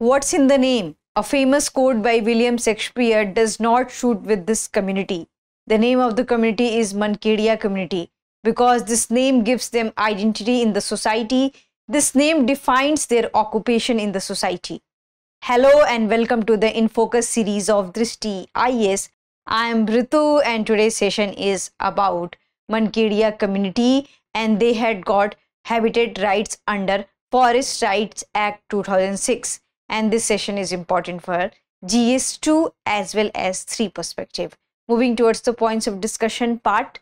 What's in the name? A famous quote by William Shakespeare does not shoot with this community. The name of the community is Mankedia community because this name gives them identity in the society. This name defines their occupation in the society. Hello and welcome to the In Focus series of Drishti IAS. I am Ritu and today's session is about Mankedia community, and they had got habitat rights under Forest Rights Act 2006. And this session is important for GS2 as well as 3 perspective. Moving towards the points of discussion part.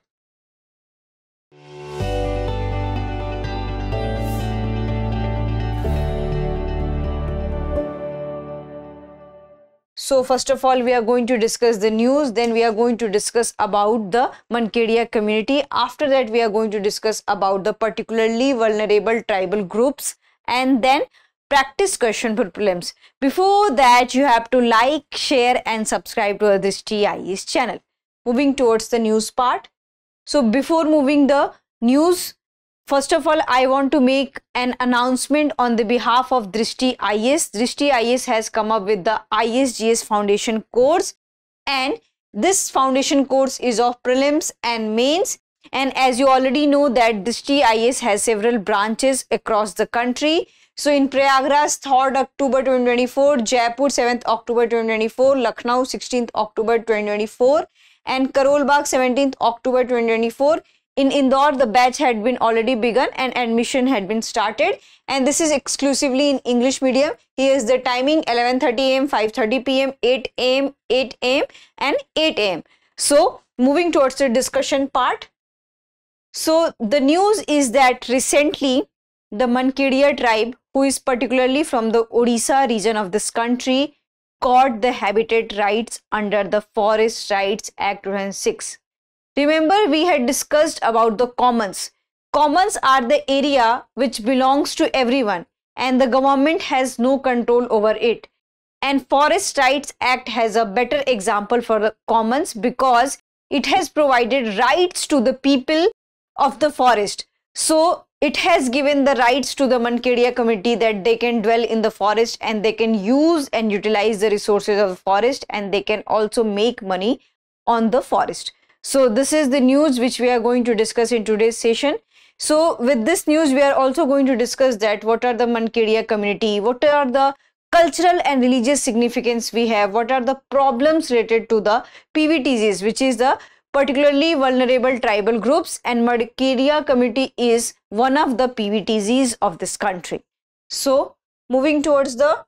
So first of all, we are going to discuss the news, then we are going to discuss about the Mankedia community. After that, we are going to discuss about the particularly vulnerable tribal groups, and then practice question for prelims. Before that, you have to like, share and subscribe to this TIS channel. Moving towards the news part. So before moving the news, first of all, I want to make an announcement on the behalf of Drishti IAS. Drishti IAS has come up with the ISGS Foundation course, and this foundation course is of prelims and mains. And as you already know that Drishti IAS has several branches across the country. So in Prayagraj 3rd October 2024, Jaipur 7th October 2024, Lucknow 16th October 2024 and Karol Bagh 17th October 2024. In Indore, the batch had been already begun and admission had been started, and this is exclusively in English medium. Here is the timing: 11:30 am, 5:30 pm, 8 am, 8 am and 8 am. So moving towards the discussion part. So the news is that recently the Mankedia tribe, who is particularly from the Odisha region of this country, got the habitat rights under the Forest Rights Act 2006. Remember, we had discussed about the commons. Commons are the area which belongs to everyone and the government has no control over it. And Forest Rights Act has a better example for the commons because it has provided rights to the people of the forest. So it has given the rights to the Mankedia community that they can dwell in the forest and they can use and utilize the resources of the forest, and they can also make money on the forest. So this is the news which we are going to discuss in today's session. So with this news, we are also going to discuss that what are the Mankedia community, what are the cultural and religious significance we have, what are the problems related to the PVTGs, which is the particularly vulnerable tribal groups, and Mankedia community is one of the PVTGs of this country. So moving towards the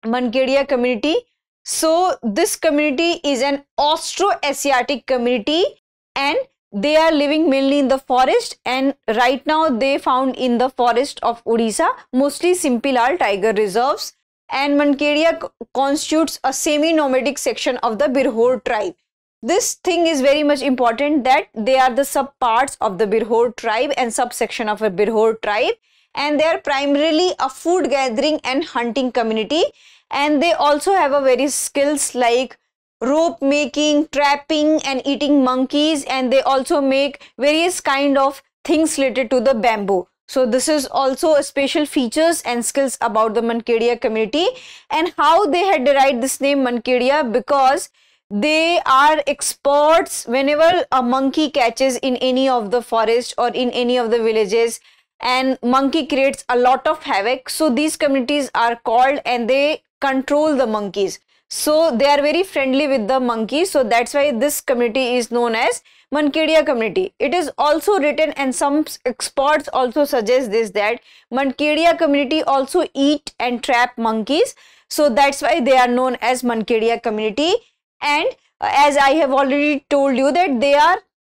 Mankedia community. So this community is an Austroasiatic community and they are living mainly in the forest, and right now they found in the forest of Odisha, mostly Simpilal tiger reserves, and Mankedia constitutes a semi-nomadic section of the Birhor tribe. This thing is very much important that they are the subparts of the Birhor tribe and subsection of a Birhor tribe, and they are primarily a food gathering and hunting community, and they also have a various skills like rope making, trapping and eating monkeys, and they also make various kind of things related to the bamboo. So this is also a special features and skills about the Mankedia community. And how they had derived this name Mankedia, because they are experts whenever a monkey catches in any of the forest or in any of the villages, and monkey creates a lot of havoc. So these communities are called and they control the monkeys. So they are very friendly with the monkeys. So that's why this community is known as Mankedia community. It is also written, and some experts also suggest this, that Mankedia community also eat and trap monkeys. So that's why they are known as Mankedia community. And as I have already told you that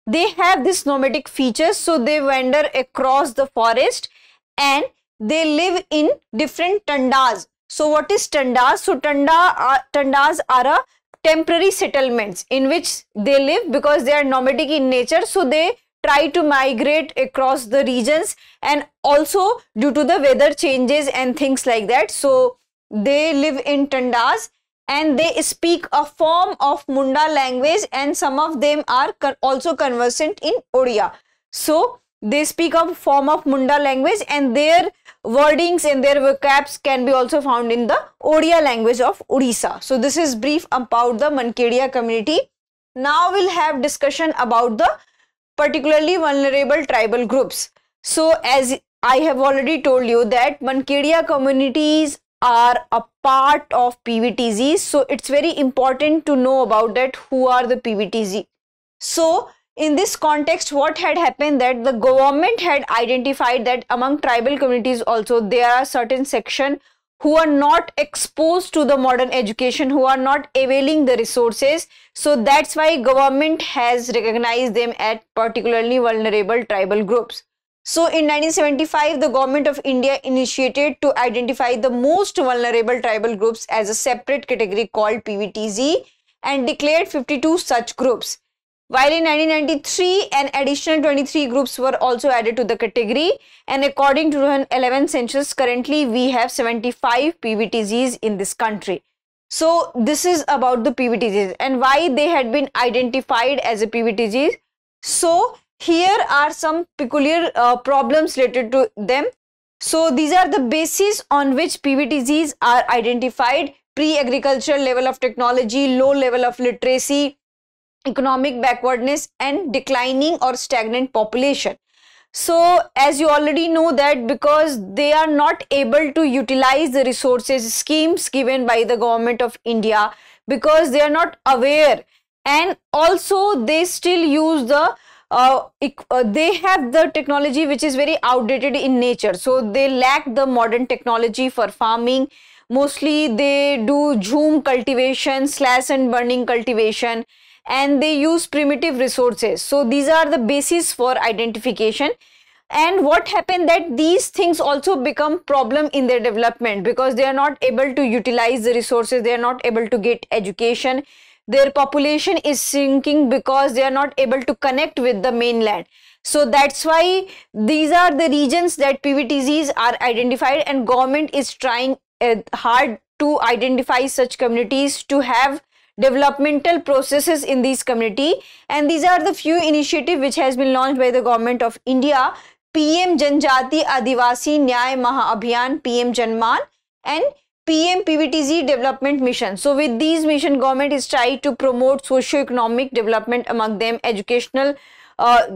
they have this nomadic features. So they wander across the forest and they live in different tandas. So what is tandas? So tandas are a temporary settlements in which they live because they are nomadic in nature. So they try to migrate across the regions, and also due to the weather changes and things like that. So they live in tandas and they speak a form of Munda language, and some of them are also conversant in Odia. So they speak a form of Munda language, and their wordings and their vocabs can be also found in the Odia language of Odisha. So this is brief about the Mankedia community. Now we'll have discussion about the particularly vulnerable tribal groups. So as I have already told you that Mankedia communities are a part of PVTGs. So it's very important to know about that who are the PVTG. So in this context, what had happened that the government had identified that among tribal communities also there are certain section who are not exposed to the modern education, who are not availing the resources. So that's why government has recognized them as particularly vulnerable tribal groups. So in 1975, the government of India initiated to identify the most vulnerable tribal groups as a separate category called PVTG and declared 52 such groups. While in 1993, an additional 23 groups were also added to the category, and according to 2011 census, currently we have 75 PVTGs in this country. So this is about the PVTGs and why they had been identified as a PVTGs. So here are some peculiar problems related to them. So these are the bases on which PVTGs are identified: pre-agricultural level of technology, low level of literacy, economic backwardness, and declining or stagnant population. So as you already know that because they are not able to utilize the resources schemes given by the government of India, because they are not aware, and also they still use the they have the technology which is very outdated in nature. So they lack the modern technology for farming. Mostly they do jhum cultivation, slash and burning cultivation, and they use primitive resources. So these are the basis for identification. And what happened that these things also become problem in their development because they are not able to utilize the resources, they are not able to get education. Their population is sinking because they are not able to connect with the mainland. So that's why these are the regions that PVTGs are identified, and government is trying hard to identify such communities to have developmental processes in these community. And these are the few initiatives which has been launched by the government of India: PM Janjati Adivasi Nyay Maha Abhiyan, PM Janman, and PM PVTG Development Mission. So with these mission, government is trying to promote socio-economic development among them, educational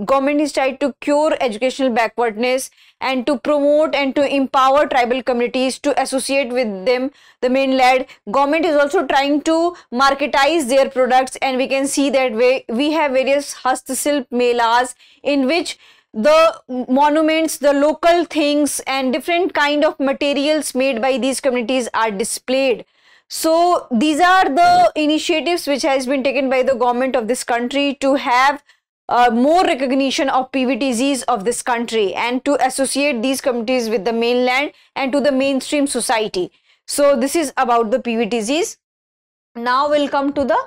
government is trying to cure educational backwardness and to promote and to empower tribal communities to associate with them the mainland. Government is also trying to marketize their products, and we can see that we have various Hastashilp melas in which the monuments, the local things and different kind of materials made by these communities are displayed. So these are the initiatives which has been taken by the government of this country to have more recognition of PVTGs of this country and to associate these communities with the mainland and to the mainstream society. So this is about the PVTGs. Now we'll come to the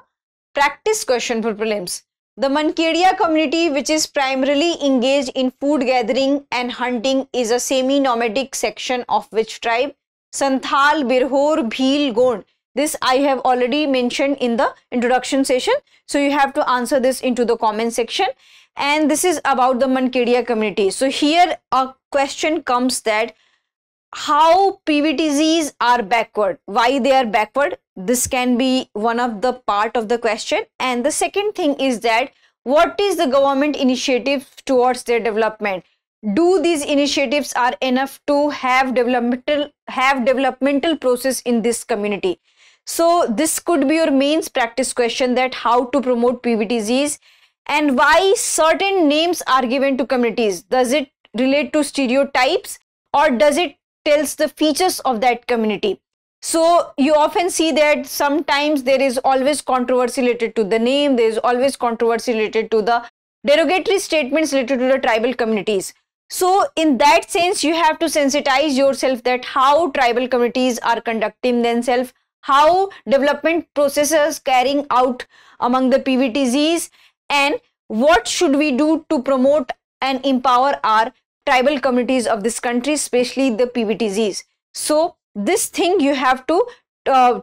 practice question for prelims. The Mankedia community, which is primarily engaged in food gathering and hunting, is a semi-nomadic section of which tribe? Santhal, Birhor, Bhil, Gond. This I have already mentioned in the introduction session. So you have to answer this into the comment section. And this is about the Mankedia community. So here a question comes that how PVTGs are backward, why they are backward. This can be one of the part of the question. And the second thing is that what is the government initiative towards their development? Do these initiatives are enough to have developmental process in this community? So this could be your mains practice question, that how to promote PVTGs and why certain names are given to communities. Does it relate to stereotypes or does it tells the features of that community? So you often see that sometimes there is always controversy related to the name, there is always controversy related to the derogatory statements related to the tribal communities. So in that sense, you have to sensitize yourself that how tribal communities are conducting themselves, how development processes carrying out among the PVTGs, and what should we do to promote and empower our tribal communities of this country, especially the PVTGs. So this thing you have to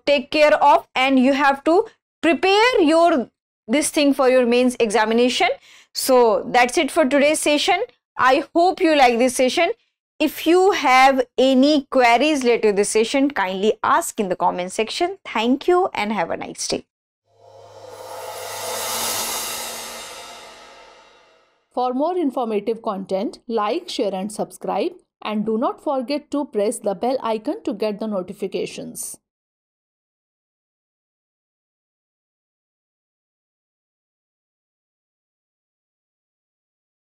take care of, and you have to prepare this thing for your mains examination. So that's it for today's session. I hope you like this session. If you have any queries related to this session, kindly ask in the comment section. Thank you and have a nice day. For more informative content, like, share and subscribe, and do not forget to press the bell icon to get the notifications.